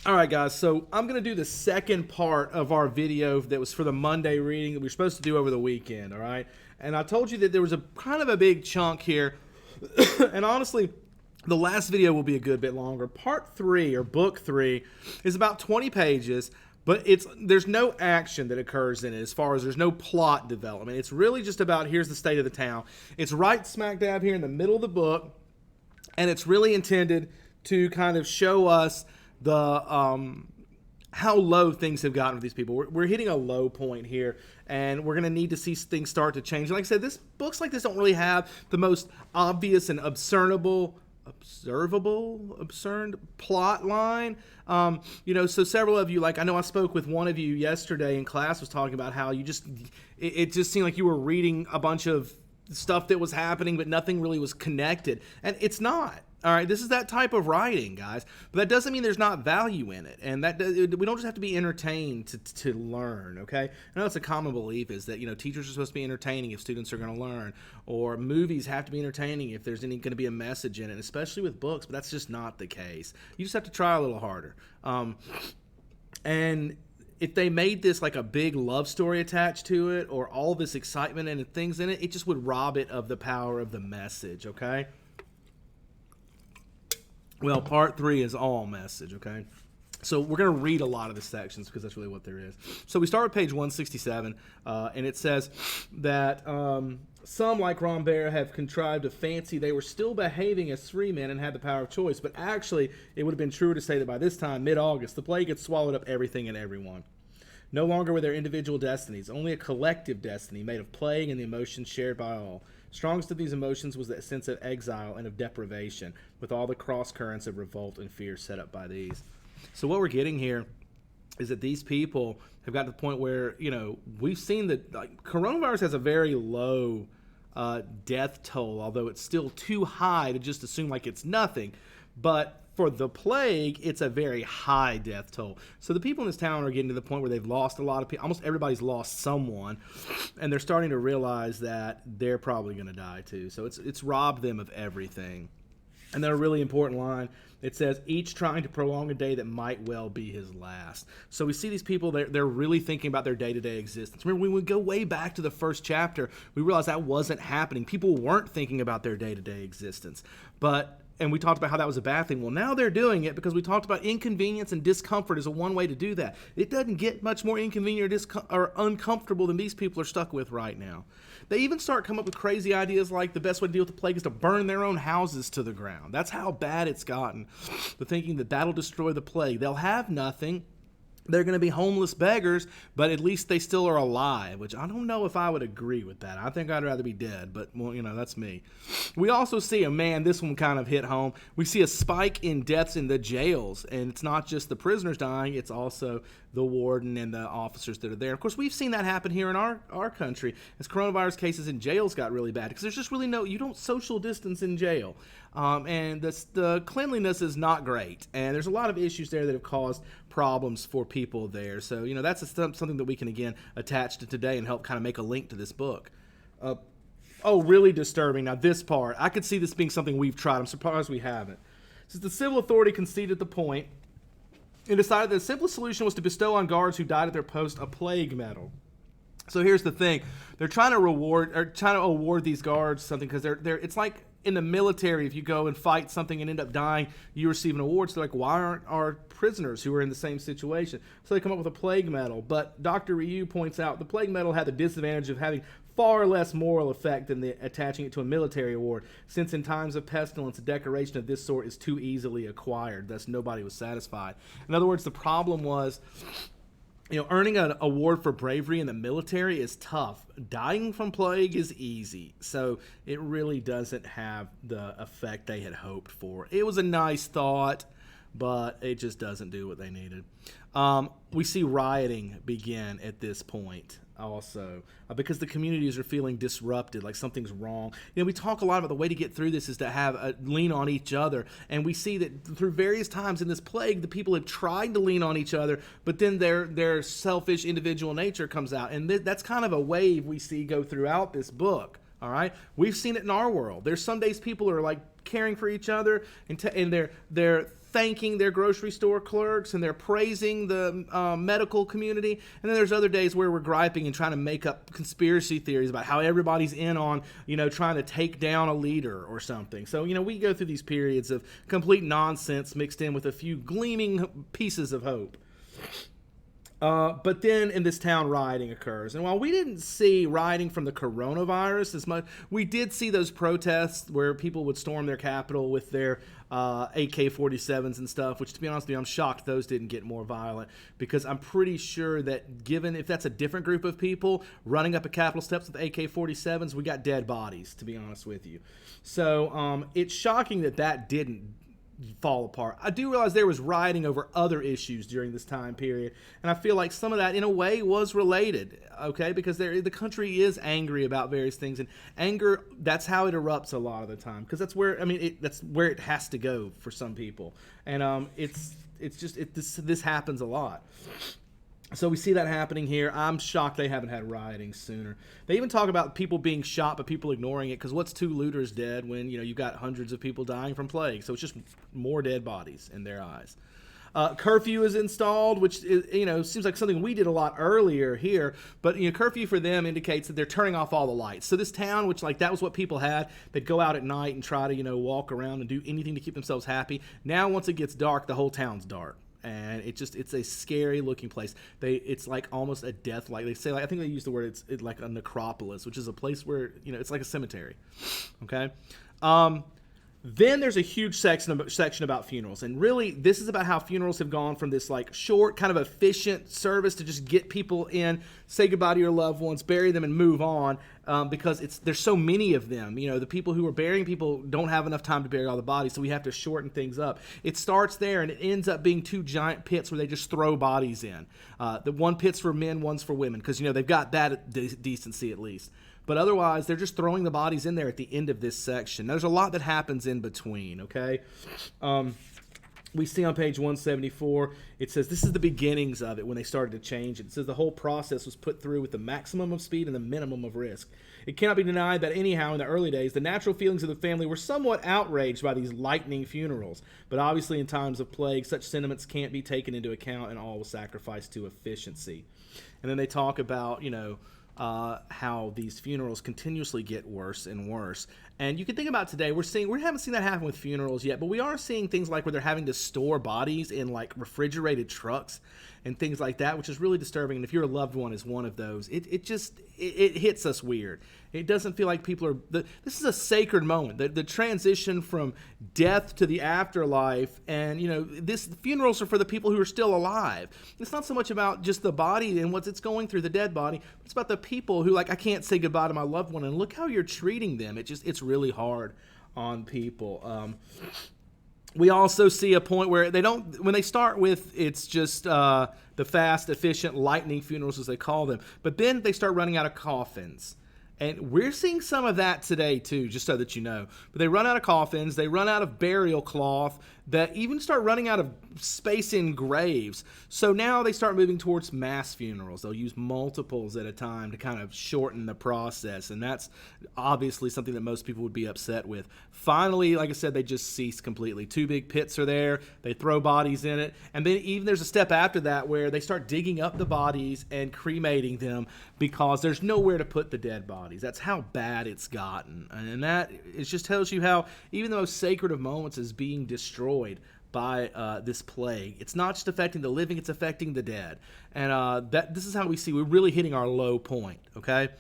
All right, guys, so I'm going to do the second part of our video that was for the Monday reading that we were supposed to do over the weekend, all right? And I told you that there was a kind of a big chunk here, and honestly, the last video will be a good bit longer. Part 3, or book 3, is about 20 pages, but there's no action that occurs in it as far as there's no plot development. It's really just about here's the state of the town. It's right smack dab here in the middle of the book, and it's really intended to kind of show us the how low things have gotten with these people. We're hitting a low point here, and we're going to need to see things start to change. And like I said, books like this don't really have the most obvious and observable plot line. So several of you, like I know I spoke with one of you yesterday in class, was talking about how it just seemed like you were reading a bunch of stuff that was happening, but nothing really was connected. And it's not. All right, this is that type of writing, guys. But that doesn't mean there's not value in it. And we don't just have to be entertained to learn, okay? I know it's a common belief is that, teachers are supposed to be entertaining if students are going to learn. Or movies have to be entertaining if there's going to be a message in it, especially with books. But that's just not the case. You just have to try a little harder. And if they made this like a big love story attached to it or all this excitement and things in it, it just would rob it of the power of the message, okay? Well, part 3 is all message, okay? So we're going to read a lot of the sections because that's really what there is. So we start with page 167, and it says that some, like Rambert, have contrived to fancy they were still behaving as free men and had the power of choice, but actually it would have been truer to say that by this time, mid-August, the plague had swallowed up everything and everyone. No longer were there individual destinies, only a collective destiny made of plague and the emotions shared by all. Strongest of these emotions was that sense of exile and of deprivation, with all the cross currents of revolt and fear set up by these. So what we're getting here is that these people have got to the point where, we've seen that coronavirus has a very low death toll, although it's still too high to just assume like it's nothing. But for the plague, it's a very high death toll. So the people in this town are getting to the point where they've lost a lot of people. Almost everybody's lost someone, and they're starting to realize that they're probably going to die too. So it's robbed them of everything. And then a really important line, it says, each trying to prolong a day that might well be his last. So we see these people, they're really thinking about their day-to-day existence. Remember, when we go way back to the first chapter, we realized that wasn't happening. People weren't thinking about their day-to-day existence. And we talked about how that was a bad thing. Well, now they're doing it because we talked about inconvenience and discomfort is one way to do that. It doesn't get much more inconvenient or uncomfortable than these people are stuck with right now. They even start coming up with crazy ideas like the best way to deal with the plague is to burn their own houses to the ground. That's how bad it's gotten. The thinking that that'll destroy the plague. They'll have nothing. They're going to be homeless beggars, but at least they still are alive, which I don't know if I would agree with that. I think I'd rather be dead, but, well, that's me. We also see this one kind of hit home. We see a spike in deaths in the jails, and it's not just the prisoners dying, it's also the warden and the officers that are there. Of course, we've seen that happen here in our country as coronavirus cases in jails got really bad because there's just really you don't social distance in jail. And the cleanliness is not great, and there's a lot of issues there that have caused problems for people there. So, that's something that we can, again, attach to today and help kind of make a link to this book. Really disturbing. Now, this part, I could see this being something we've tried. I'm surprised we haven't. Since the civil authority conceded the point and decided that the simplest solution was to bestow on guards who died at their post a plague medal. So here's the thing. They're trying to award these guards something because it's like in the military, if you go and fight something and end up dying, you receive an award. So they're like, why aren't our prisoners who are in the same situation? So they come up with a plague medal. But Dr. Ryu points out the plague medal had the disadvantage of having far less moral effect than attaching it to a military award, since in times of pestilence, a decoration of this sort is too easily acquired. Thus, nobody was satisfied. In other words, the problem was, earning an award for bravery in the military is tough. Dying from plague is easy. So it really doesn't have the effect they had hoped for. It was a nice thought, but it just doesn't do what they needed. We see rioting begin at this point also because the communities are feeling disrupted, like something's wrong. We talk a lot about the way to get through this is to have a lean on each other, and we see that through various times in this plague, the people have tried to lean on each other, but then their selfish individual nature comes out, and that's kind of a wave we see go throughout this book. All right, we've seen it in our world. There's some days people are like caring for each other, and they're thanking their grocery store clerks and they're praising the medical community. And then there's other days where we're griping and trying to make up conspiracy theories about how everybody's in on, trying to take down a leader or something. So, we go through these periods of complete nonsense mixed in with a few gleaming pieces of hope. But then in this town, rioting occurs. And while we didn't see rioting from the coronavirus as much, we did see those protests where people would storm their Capitol with their AK-47s and stuff, which, to be honest with you, I'm shocked those didn't get more violent, because I'm pretty sure that given if that's a different group of people running up a Capitol steps with AK-47s, we got dead bodies, to be honest with you. So it's shocking that didn't fall apart. I do realize there was rioting over other issues during this time period, and I feel like some of that in a way was related, okay, because the country is angry about various things, and anger, that's how it erupts a lot of the time, because that's where that's where it has to go for some people. And this happens a lot. So we see that happening here. I'm shocked they haven't had rioting sooner. They even talk about people being shot, but people ignoring it, because what's 2 looters dead when, you've got hundreds of people dying from plague? So it's just more dead bodies in their eyes. Curfew is installed, which is, seems like something we did a lot earlier here. But curfew for them indicates that they're turning off all the lights. So this town, which that was what people had, they'd go out at night and try to walk around and do anything to keep themselves happy. Now once it gets dark, the whole town's dark. And it's a scary looking place. It's like almost a death, like they say, I think they use the word, it's like a necropolis, which is a place where, it's like a cemetery. Okay. Then there's a huge section about funerals. And really, this is about how funerals have gone from this short, kind of efficient service to just get people in, say goodbye to your loved ones, bury them, and move on, because there's so many of them. The people who are burying people don't have enough time to bury all the bodies, so we have to shorten things up. It starts there, and it ends up being 2 giant pits where they just throw bodies in. The one pit's for men, one's for women, because, they've got that decency at least. But otherwise, they're just throwing the bodies in there at the end of this section. There's a lot that happens in between, okay? We see on page 174, it says this is the beginnings of it when they started to change it. It says the whole process was put through with the maximum of speed and the minimum of risk. It cannot be denied that anyhow in the early days, the natural feelings of the family were somewhat outraged by these lightning funerals. But obviously in times of plague, such sentiments can't be taken into account, and all was sacrificed to efficiency. And then they talk about, how these funerals continuously get worse and worse. And you can think about today, we haven't seen that happen with funerals yet, but we are seeing things like where they're having to store bodies in refrigerated trucks and things like that, which is really disturbing. And if your loved one is one of those, it hits us weird. It doesn't feel like people are, this is a sacred moment. The transition from death to the afterlife, and this funerals are for the people who are still alive. It's not so much about just the body and what it's going through, the dead body. It's about the people who I can't say goodbye to my loved one, and look how you're treating them. It's really hard on people. We also see a point where when they start with, it's just the fast, efficient, lightning funerals, as they call them. But then they start running out of coffins. And we're seeing some of that today, too, just so that you know. But they run out of coffins. They run out of burial cloth. That even start running out of space in graves. So now they start moving towards mass funerals. They'll use multiples at a time to kind of shorten the process. And that's obviously something that most people would be upset with. Finally, like I said, they just cease completely. 2 big pits are there. They throw bodies in it. And then even there's a step after that where they start digging up the bodies and cremating them, because there's nowhere to put the dead bodies. That's how bad it's gotten. And that, it just tells you how even the most sacred of moments is being destroyed by this plague. It's not just affecting the living, it's affecting the dead. And this is how we see we're really hitting our low point, okay?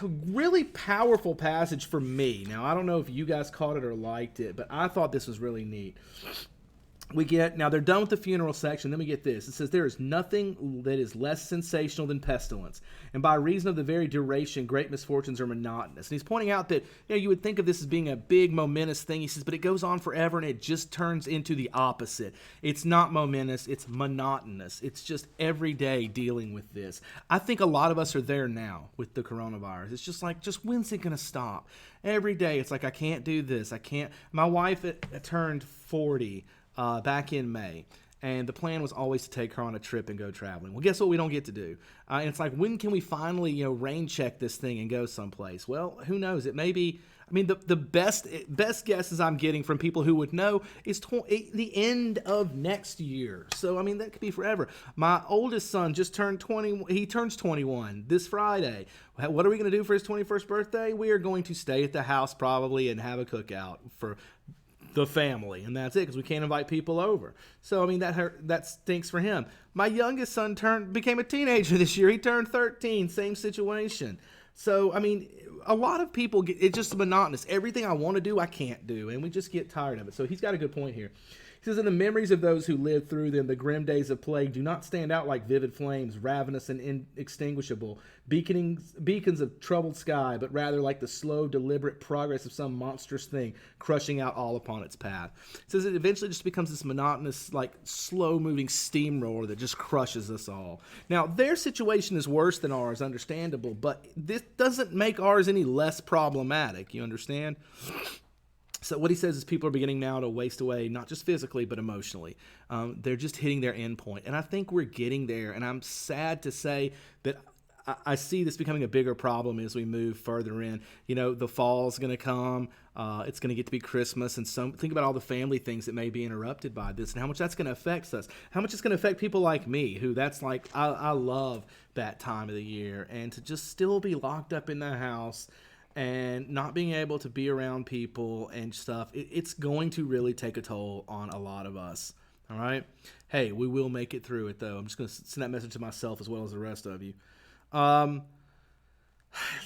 Really powerful passage for me. Now, I don't know if you guys caught it or liked it, but I thought this was really neat. Now they're done with the funeral section, then we get this. It says, there is nothing that is less sensational than pestilence, and by reason of the very duration, great misfortunes are monotonous. And he's pointing out that you would think of this as being a big momentous thing. He says, but it goes on forever, and it just turns into the opposite. It's not momentous, it's monotonous. It's just every day dealing with this. I think a lot of us are there now with the coronavirus. It's just when's it going to stop? Every day, it's I can't do this. I can't. My wife turned 40 back in May. And the plan was always to take her on a trip and go traveling. Well, guess what we don't get to do? And it's like, when can we finally, rain check this thing and go someplace? Well, who knows? It may be, the best guesses I'm getting from people who would know is the end of next year. So, that could be forever. My oldest son just turned 20. He turns 21 this Friday. What are we going to do for his 21st birthday? We are going to stay at the house probably and have a cookout for the family, and that's it, because we can't invite people over. So that stinks for him. My youngest son became a teenager this year. He turned 13. Same situation. So a lot of people it's just monotonous. Everything I want to do, I can't do, and we just get tired of it. So he's got a good point here. He says, in the memories of those who lived through them, the grim days of plague do not stand out like vivid flames, ravenous and inextinguishable, beacons of troubled sky, but rather like the slow, deliberate progress of some monstrous thing, crushing out all upon its path. He says it eventually just becomes this monotonous, like slow-moving steamroller that just crushes us all. Now, their situation is worse than ours, understandable, but this doesn't make ours any less problematic, you understand? So what he says is people are beginning now to waste away, not just physically, but emotionally. They're just hitting their end point. And I think we're getting there. And I'm sad to say that I see this becoming a bigger problem as we move further in. The fall's going to come. It's going to get to be Christmas. And think about all the family things that may be interrupted by this and how much that's going to affect us. How much it's going to affect people like me, who that's like, I love that time of the year. And to just still be locked up in the house and not being able to be around people and stuff, it's going to really take a toll on a lot of us. All right? Hey, we will make it through it, though. I'm just going to send that message to myself as well as the rest of you.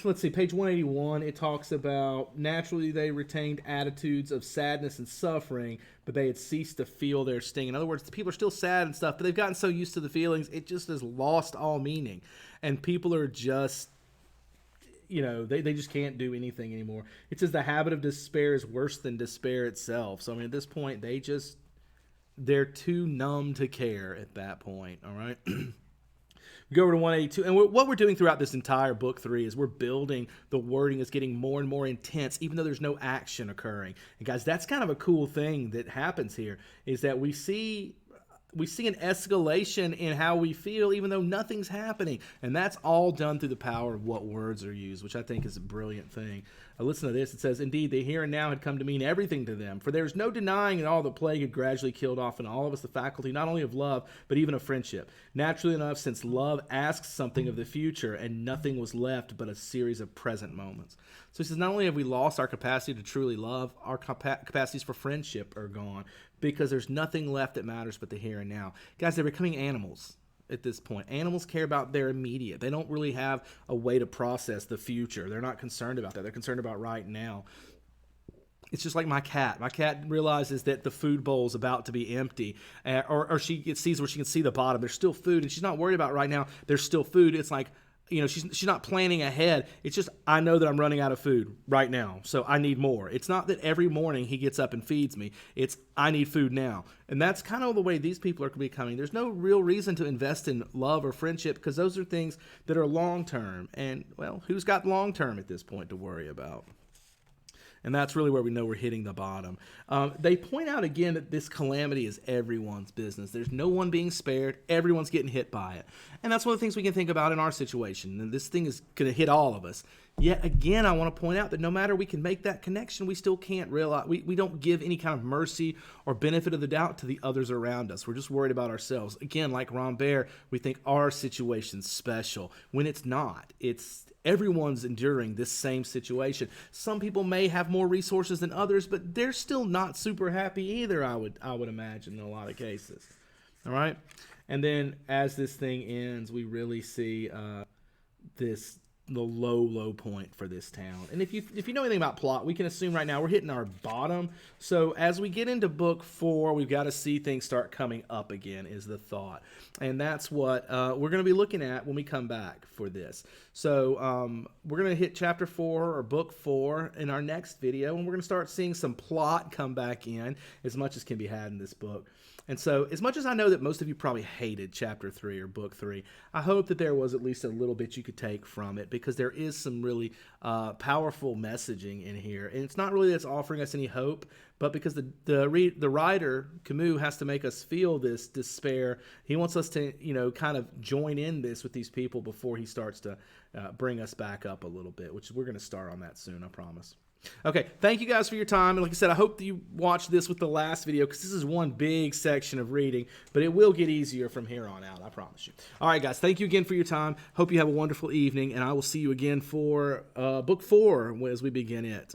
Let's see, page 181, it talks about naturally they retained attitudes of sadness and suffering, but they had ceased to feel their sting. In other words, the people are still sad and stuff, but they've gotten so used to the feelings, it just has lost all meaning. And people are just, they just can't do anything anymore. It says the habit of despair is worse than despair itself. So, at this point, they're too numb to care at that point, all right? We go over to 182, and what we're doing throughout this entire book 3 is we're building, the wording is getting more and more intense, even though there's no action occurring. And guys, that's kind of a cool thing that happens here, is that we see an escalation in how we feel, even though nothing's happening. And that's all done through the power of what words are used, which I think is a brilliant thing. Listen to this. It says, indeed, the here and now had come to mean everything to them, for there is no denying that all the plague had gradually killed off in all of us the faculty not only of love, but even of friendship. Naturally enough, since love asks something of the future, and nothing was left but a series of present moments. So he says, not only have we lost our capacity to truly love, our capacities for friendship are gone, because there's nothing left that matters but the here and now. Guys, they're becoming animals at this point. Animals care about their immediate. They don't really have a way to process the future. They're not concerned about that. They're concerned about right now. It's just like my cat. My cat realizes that the food bowl is about to be empty, or she sees where she can see the bottom. There's still food, and she's not worried about right now. There's still food. It's like, she's not planning ahead. It's just, I know that I'm running out of food right now, so I need more. It's not that every morning he gets up and feeds me. It's, I need food now. And that's kind of the way these people are becoming. There's no real reason to invest in love or friendship, because those are things that are long-term. And, well, who's got long-term at this point to worry about? And that's really where we know we're hitting the bottom. They point out again that this calamity is everyone's business. There's no one being spared. Everyone's getting hit by it. And that's one of the things we can think about in our situation. And this thing is going to hit all of us. Yet again, I want to point out that no matter we can make that connection, we still can't realize, we don't give any kind of mercy or benefit of the doubt to the others around us. We're just worried about ourselves. Again, like Rambert, we think our situation's special when it's not. Everyone's enduring this same situation. Some people may have more resources than others, but they're still not super happy either, I would imagine, in a lot of cases. All right? And then as this thing ends, we really see the low point for this town. And if you know anything about plot, we can assume right now we're hitting our bottom. So as we get into book 4, we've got to see things start coming up again, is the thought. And that's what we're going to be looking at when we come back for this. So we're going to hit chapter 4 or book 4 in our next video, and we're going to start seeing some plot come back in as much as can be had in this book. And so, as much as I know that most of you probably hated chapter 3 or book 3, I hope that there was at least a little bit you could take from it, because there is some really powerful messaging in here. And it's not really that it's offering us any hope, but because the writer, Camus, has to make us feel this despair. He wants us to, kind of join in this with these people before he starts to bring us back up a little bit, which we're going to start on that soon, I promise. Okay, thank you guys for your time. And like I said, I hope that you watch this with the last video, because this is one big section of reading, but it will get easier from here on out, I promise you. All right, guys, thank you again for your time. Hope you have a wonderful evening, and I will see you again for book 4 as we begin it.